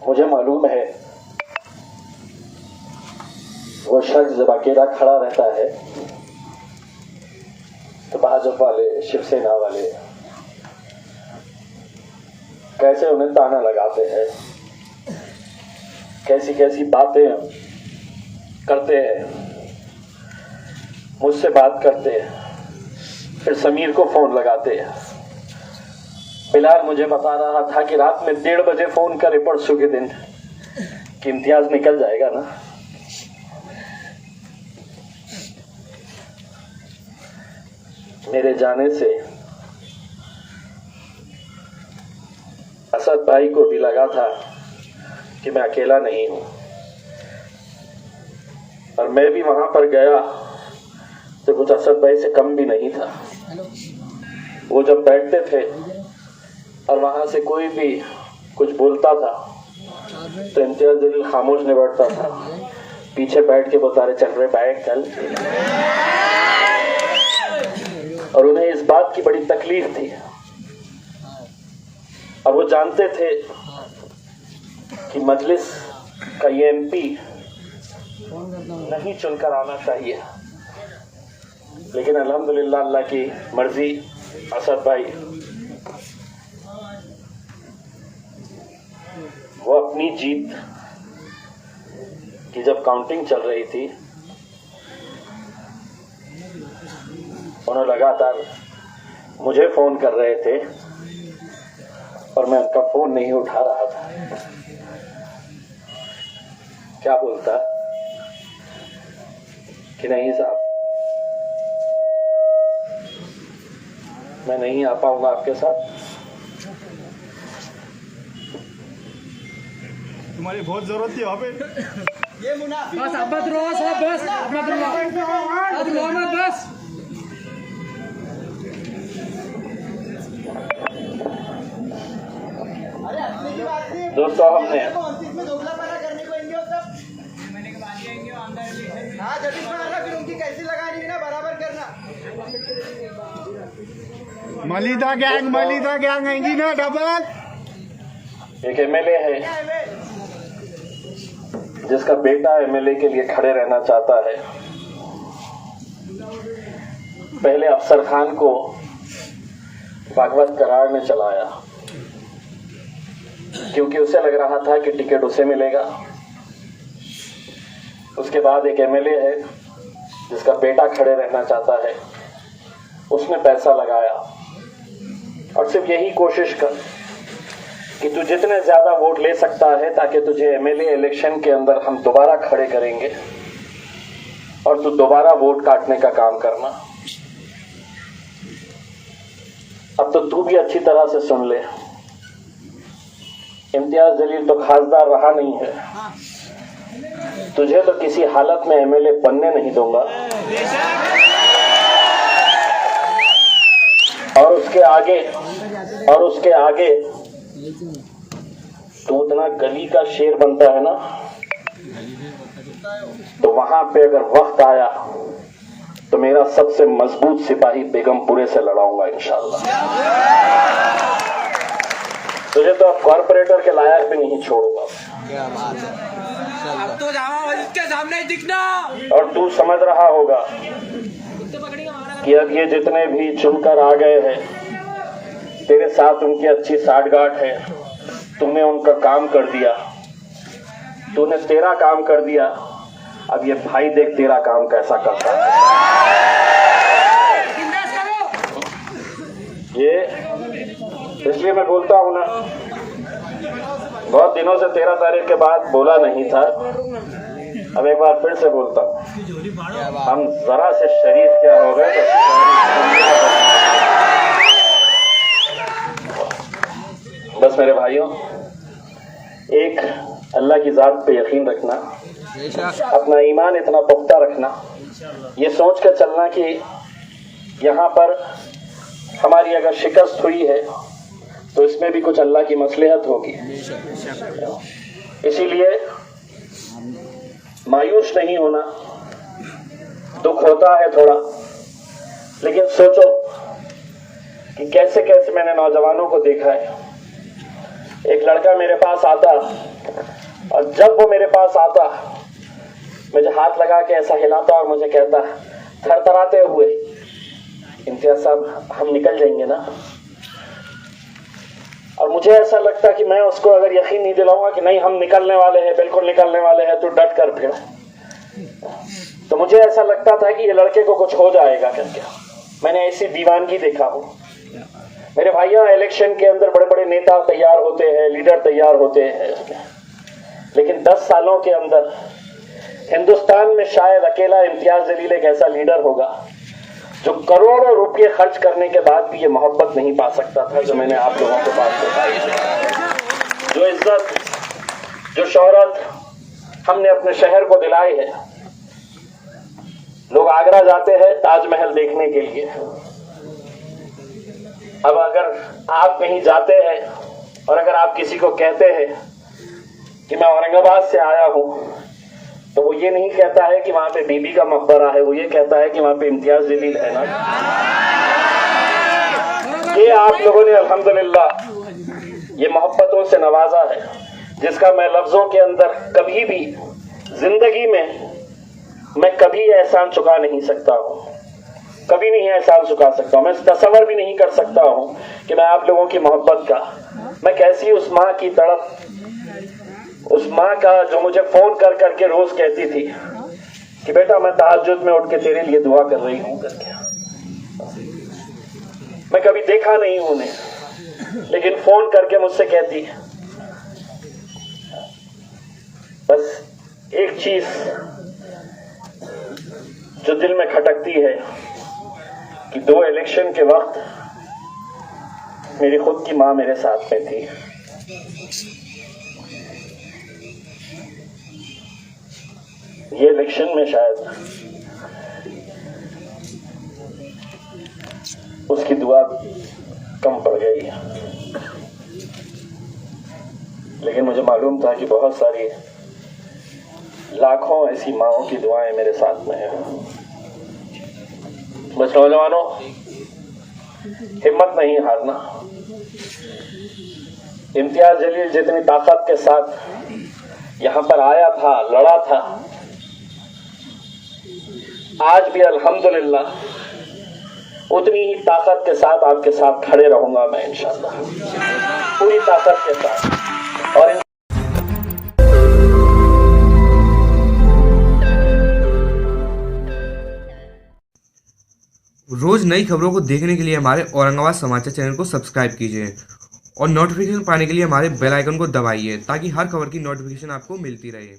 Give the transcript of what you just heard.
मुझे मालूम है वो शख्स जब अकेला खड़ा रहता है तो भाजपा वाले, शिवसेना वाले कैसे उन्हें ताना लगाते हैं, कैसी कैसी बातें करते हैं, मुझसे बात करते हैं, फिर समीर को फोन लगाते हैं। बिलाल मुझे बता रहा था कि रात में 1:30 बजे फोन करे परसों के दिन कि इम्तियाज निकल जाएगा ना। मेरे जाने से असद भाई को भी लगा था कि मैं अकेला नहीं हूं, और मैं भी वहां पर गया तो कुछ असद भाई से कम भी नहीं था। वो जब बैठते थे और वहां से कोई भी कुछ बोलता था तो इम्तियाज जलील खामोश नहीं बैठता था, पीछे बैठ के बता रहे चल रहे बैठ चल। और उन्हें इस बात की बड़ी तकलीफ थी, और वो जानते थे कि मजलिस का ये एमपी नहीं चुनकर आना चाहिए, लेकिन अल्हम्दुलिल्लाह अल्लाह की मर्जी, असद भाई वो अपनी जीत की जब काउंटिंग चल रही थी, उन्होंने लगातार मुझे फोन कर रहे थे और मैं उनका फोन नहीं उठा रहा था। क्या बोलता कि नहीं साहब, मैं नहीं आ पाऊंगा आपके साथ। तुम्हारी बहुत जरूरत थी वहाँ पे। ये मुनाफिक बस अब मत रो, सब बस मत रो, अब रो मत बस। अरे अपनी की बात नहीं। दोस्तों हमने में दोगलापना करने को इंडिया सब हाँ जब बनाना फिर उनकी कैसी लगानी ना बराबर करना। मलिदा गैंग आएंगी ना डबल। एक एमएलए है जिसका बेटा एमएलए के लिए खड़े रहना चाहता है। पहले अफसर खान को भागवत करार ने चलाया क्योंकि उसे लग रहा था कि टिकट उसे मिलेगा। उसके बाद एक एमएलए है जिसका बेटा खड़े रहना चाहता है, उसने पैसा लगाया और सिर्फ यही कोशिश कर कि तू जितने ज्यादा वोट ले सकता है ताकि तुझे एमएलए इलेक्शन के अंदर हम दोबारा खड़े करेंगे और तू दोबारा वोट काटने का काम करना। अब तो तू भी अच्छी तरह से सुन ले, इम्तियाज जलील तो खासदार रहा नहीं है, तुझे तो किसी हालत में एमएलए बनने नहीं दूंगा। और उसके आगे तो उतना गली का शेर बनता है ना, तो वहां पे अगर वक्त आया तो मेरा सबसे मजबूत सिपाही बेगमपुरे से लड़ाऊंगा इंशाल्लाह। तुझे तो अब कॉर्पोरेटर के लायक भी नहीं छोड़ूंगा। अब तो जामा मस्जिद के सामने दिखना। और तू समझ रहा होगा कि अब ये जितने भी चुनकर आ गए हैं, तेरे साथ उनकी अच्छी साठगांठ है, तुमने उनका काम कर दिया, तूने तेरा काम कर दिया, अब ये भाई देख तेरा काम कैसा करता है। ये इसलिए मैं बोलता हूं ना, बहुत दिनों से 13 तारीख के बाद बोला नहीं था, अब एक बार फिर से बोलता हूं, हम जरा से शरीफ क्या हो गए। बस मेरे भाइयों, एक अल्लाह की जात पे यकीन रखना, अपना ईमान इतना पुख्ता रखना, ये सोच कर चलना कि यहाँ पर हमारी अगर शिकस्त हुई है तो इसमें भी कुछ अल्लाह की मसलहत होगी। इसीलिए मायूस नहीं होना, दुख होता है थोड़ा, लेकिन सोचो कि कैसे कैसे मैंने नौजवानों को देखा है। एक लड़का मेरे पास आता और जब वो मेरे पास आता मुझे हाथ लगा के ऐसा हिलाता और मुझे कहता थरथराते हुए, इम्तियाज साहब हम निकल जाएंगे ना। और मुझे ऐसा लगता कि मैं उसको अगर यकीन नहीं दिलाऊंगा कि नहीं हम निकलने वाले हैं, बिल्कुल निकलने वाले हैं, तो डट कर फिर। तो मुझे ऐसा लगता था कि ये लड़के को कुछ हो जाएगा करके। मैंने ऐसी दीवानगी देखा हो। मेरे भाइयों, इलेक्शन के अंदर बड़े बड़े नेता तैयार होते हैं, लीडर तैयार होते हैं, लेकिन 10 सालों के अंदर हिंदुस्तान में शायद अकेला इम्तियाज जलील एक ऐसा लीडर होगा जो करोड़ों रुपए खर्च करने के बाद भी ये मोहब्बत नहीं पा सकता था जो मैंने आप लोगों के पास बताई। जो इज्जत, जो शोहरत हमने अपने शहर को दिलाई है। लोग आगरा जाते हैं ताजमहल देखने के लिए। अब अगर आप कहीं जाते हैं और अगर आप किसी को कहते हैं कि मैं औरंगाबाद से आया हूं, तो वो ये नहीं कहता है कि वहां पे बीबी का मकबरा है, वो ये कहता है कि वहां पे इम्तियाज जलील है ना। ये आप लोगों ने अल्हम्दुलिल्लाह ये मोहब्बतों से नवाजा है, जिसका मैं लफ्जों के अंदर कभी भी जिंदगी में मैं कभी एहसान चुका नहीं सकता हूं, कभी नहीं एहसान चुका सकता हूं। मैं तसव्वुर भी नहीं कर सकता हूं कि मैं आप लोगों की मोहब्बत का, मैं कैसी उस माँ की तड़प, उस माँ का जो मुझे फोन कर करके रोज कहती थी कि बेटा मैं तहज्जुद में उठ के तेरे लिए दुआ कर रही हूं करके। मैं कभी देखा नहीं हूं उन्हें, लेकिन फोन करके मुझसे कहती बस एक चीज जो दिल में खटकती है कि 2 इलेक्शन के वक्त मेरी खुद की मां मेरे साथ में थी। ये इलेक्शन में शायद उसकी दुआ कम पड़ गई, लेकिन मुझे मालूम था कि बहुत सारी लाखों ऐसी माओं की दुआएं मेरे साथ में हैं। बस नौजवानों, हिम्मत नहीं हारना। इम्तियाज जलील जितनी ताकत के साथ यहां पर आया था, लड़ा था, आज भी अल्हम्दुलिल्लाह उतनी ही ताकत के साथ आपके साथ खड़े रहूंगा मैं इंशाअल्लाह, पूरी ताकत के साथ। और रोज नई खबरों को देखने के लिए हमारे औरंगाबाद समाचार चैनल को सब्सक्राइब कीजिए और नोटिफिकेशन पाने के लिए हमारे बेल आइकन को दबाइए ताकि हर खबर की नोटिफिकेशन आपको मिलती रहे।